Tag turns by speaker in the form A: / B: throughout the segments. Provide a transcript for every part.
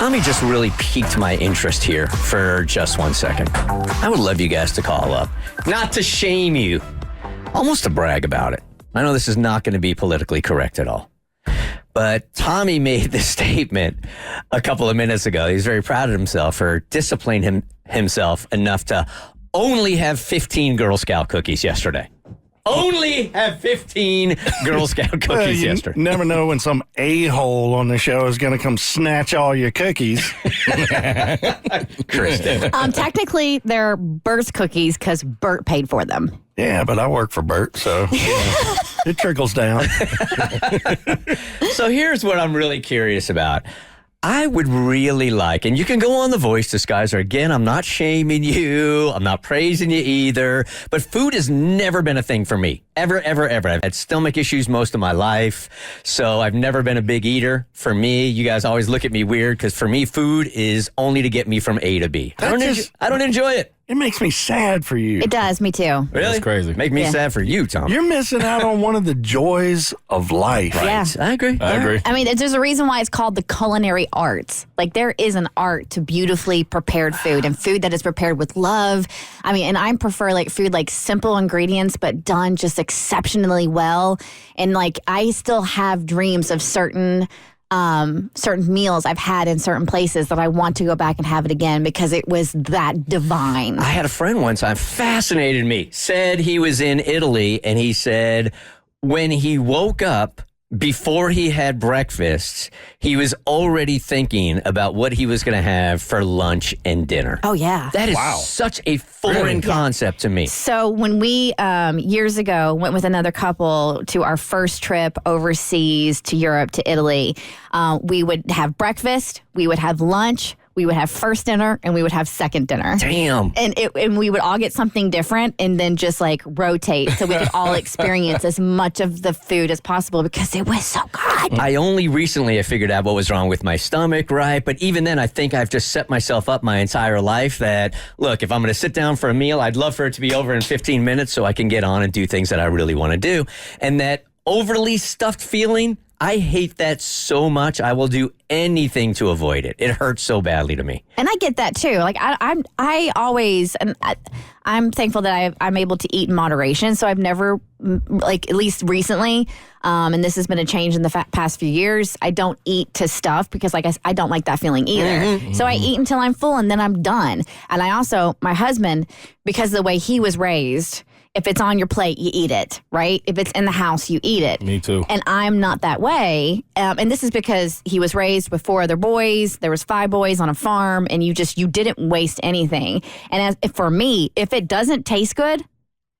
A: Tommy just really piqued my interest here for just 1 second. I would love you guys to call up. Not to shame you, almost to brag about it. I know this is not going to be politically correct at all. But Tommy made this statement a couple of minutes ago. He's very proud of himself for disciplining himself enough to only have 15 Girl Scout cookies yesterday. Only have 15 Girl Scout cookies yesterday.
B: You never know when some a-hole on the show is going to come snatch all your cookies.
A: Kristen.
C: Technically, they're Bert's cookies because Bert paid for them.
B: Yeah, but I work for Bert, so it trickles down.
A: So here's what I'm really curious about. I would really like, and you can go on The Voice, Disguiser. Again, I'm not shaming you. I'm not praising you either. But food has never been a thing for me. Ever, ever, ever. I've had stomach issues most of my life. So I've never been a big eater. For me, you guys always look at me weird because for me, food is only to get me from A to B. I don't enjoy it.
B: It makes me sad for you.
C: It does, me too.
A: Really?
D: That's crazy.
A: Make me sad for you, Tom.
B: You're missing out on one of the joys of life.
A: Right.
C: Yeah.
A: I agree.
D: I agree.
C: I mean, there's a reason why it's called the culinary arts. Like, there is an art to beautifully prepared food and food that is prepared with love. I mean, and I prefer like food like simple ingredients but done just exceptionally well. And like, I still have dreams of certain meals I've had in certain places that I want to go back and have it again because it was that divine.
A: I had a friend one time, fascinated me, said he was in Italy, and he said when he woke up, before he had breakfast, he was already thinking about what he was going to have for lunch and dinner.
C: Oh, yeah.
A: That is such a foreign concept to me.
C: So when we, years ago, went with another couple to our first trip overseas to Europe, to Italy, we would have breakfast, we would have lunch, we would have first dinner, and we would have second dinner.
A: Damn.
C: And we would all get something different and then just like rotate so we could all experience as much of the food as possible because it was so good.
A: I only recently have figured out what was wrong with my stomach, right? But even then, I think I've just set myself up my entire life that, look, if I'm going to sit down for a meal, I'd love for it to be over in 15 minutes so I can get on and do things that I really want to do. And that overly stuffed feeling, I hate that so much. I will do anything to avoid it. It hurts so badly to me.
C: And I get that too. Like I always, and I'm thankful that I'm able to eat in moderation. So I've never, like at least recently, and this has been a change in the past few years. I don't eat to stuff because, like I don't like that feeling either. Mm-hmm. So I eat until I'm full and then I'm done. And I also, my husband, because of the way he was raised. If it's on your plate, you eat it, right? If it's in the house, you eat it.
D: Me too.
C: And I'm not that way. And this is because he was raised with 4 other boys. There was 5 boys on a farm, and you didn't waste anything. And for me, if it doesn't taste good,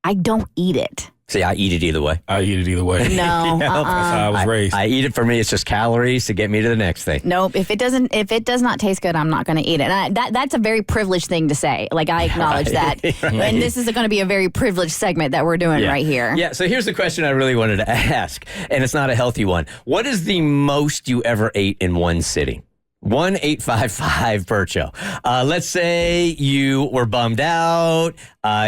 C: I don't eat it.
A: See, I eat it either way.
D: I eat it either way.
C: No,
D: That's how I was raised.
A: I eat it for me. It's just calories to get me to the next thing.
C: Nope. If it does not taste good, I'm not going to eat it. And that's a very privileged thing to say. Like, I acknowledge that. Right. And this is going to be a very privileged segment that we're doing right here.
A: Yeah. So here's the question I really wanted to ask, and it's not a healthy one. What is the most you ever ate in one sitting? 1-855-BERT Show. Let's say you were bummed out,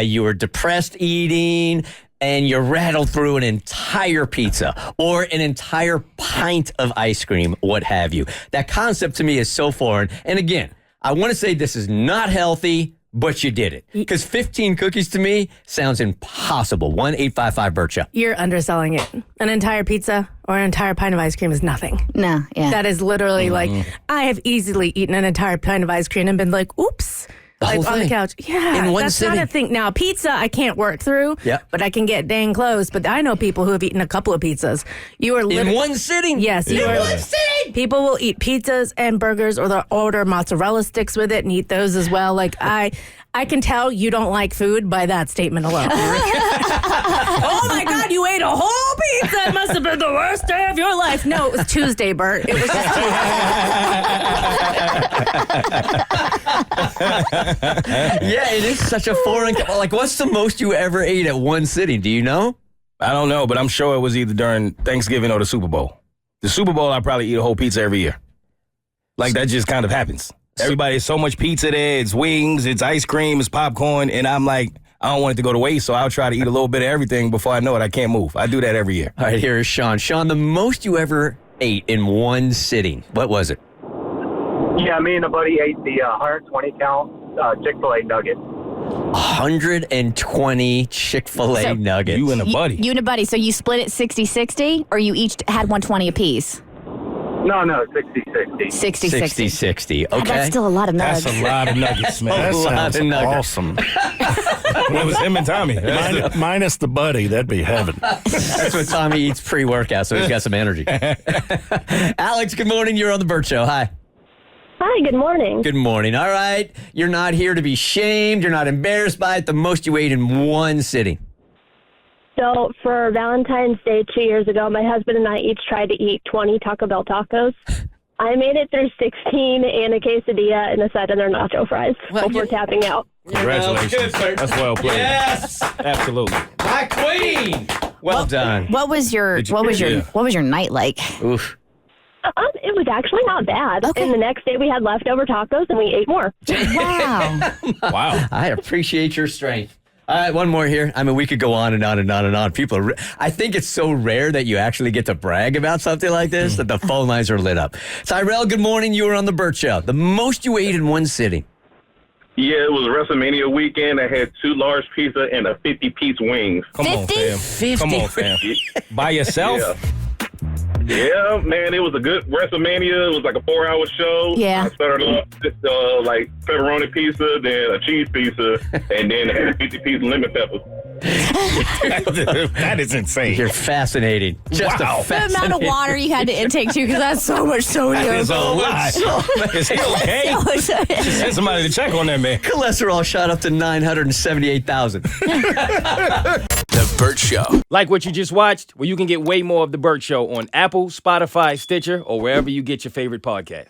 A: you were depressed eating, and you rattled through an entire pizza or an entire pint of ice cream, what have you. That concept to me is so foreign. And again, I want to say this is not healthy, but you did it. Because 15 cookies to me sounds impossible. 1-855-BERT Show.
E: You're underselling it. An entire pizza or an entire pint of ice cream is nothing.
C: No, yeah.
E: That is literally like, I have easily eaten an entire pint of ice cream and been like, oops. Like on the couch. Yeah,
A: in one
E: that's
A: sitting.
E: not a thing. Now, pizza I can't work through, but I can get dang close. But I know people who have eaten a couple of pizzas. You are
A: in one sitting?
E: Yes.
A: In one sitting?
E: People will eat pizzas and burgers, or they'll order mozzarella sticks with it and eat those as well. Like, I can tell you don't like food by that statement alone. Oh my God, you ate a whole pizza. It must have been the worst day of your life. No, it was Tuesday, Bert. It was just Tuesday.
A: Yeah, it is such a foreign. Like, what's the most you ever ate at one sitting? Do you know?
D: I don't know, but I'm sure it was either during Thanksgiving or the Super Bowl. The Super Bowl, I probably eat a whole pizza every year. Like, that just kind of happens. Everybody, has so much pizza there. It's wings, it's ice cream, it's popcorn. And I'm like, I don't want it to go to waste, so I'll try to eat a little bit of everything before I know it. I can't move. I do that every year.
A: All right, here is Sean. Sean, the most you ever ate in one sitting, what was it?
F: Yeah, me and a buddy ate the 120 count Chick-fil-A nugget.
A: 120 Chick-fil-A
C: So-
A: nuggets.
D: You and a buddy.
C: You and a buddy. So you split it 60-60, or you each had 120 apiece?
F: No, 60-60.
C: 60-60.
A: 60-60.
C: God,
A: Okay.
C: that's still a lot of nuggets.
D: That's a lot of nuggets, man.
B: That
A: A lot
B: sounds
A: of nuggets.
B: awesome.
D: It was him and Tommy.
B: Minus the buddy, that'd be heaven.
A: That's what Tommy eats pre-workout, so he's got some energy. Alex, good morning. You're on the Bert Show. Hi.
G: Hi, good morning.
A: Good morning. All right. You're not here to be shamed. You're not embarrassed by it. The most you ate in one sitting.
G: So for Valentine's Day 2 years ago, my husband and I each tried to eat 20 Taco Bell tacos. I made it through 16 and a quesadilla and a set of their nacho fries before tapping out.
D: Congratulations. That's well played.
A: Yes.
D: Absolutely.
A: My queen. Well done.
C: What was your night like?
A: Oof.
G: It was actually not bad.
C: Okay.
G: And the next day we had leftover tacos and we ate more.
C: Wow.
D: Wow.
A: I appreciate your strength. All right, one more here. I mean, we could go on and on and on and on. People are, I think it's so rare that you actually get to brag about something like this that the phone lines are lit up. Tyrell, good morning. You were on the Bert Show. The most you ate in one sitting.
H: Yeah, it was WrestleMania weekend. I had 2 large pizza and a 50-piece wings.
D: Come on,
C: 50?
D: fam.
A: 50?
D: Come on, fam. By yourself?
H: Yeah, man, it was a good WrestleMania. It was like a 4-hour show.
C: Yeah.
H: I started off with like pepperoni pizza, then a cheese pizza, and then I had a 50-piece lemon pepper.
D: That is insane.
A: You're fascinating. Just
D: Wow.
A: a
C: The
A: fascinating.
C: amount of water you had to intake, too, because that's so much sodium.
D: That is a lot. Is he okay? Send somebody to check on that man.
A: Cholesterol shot up to 978,000.
I: The Bert Show.
J: Like what you just watched? Well, you can get way more of The Bert Show on Apple, Spotify, Stitcher, or wherever you get your favorite podcast.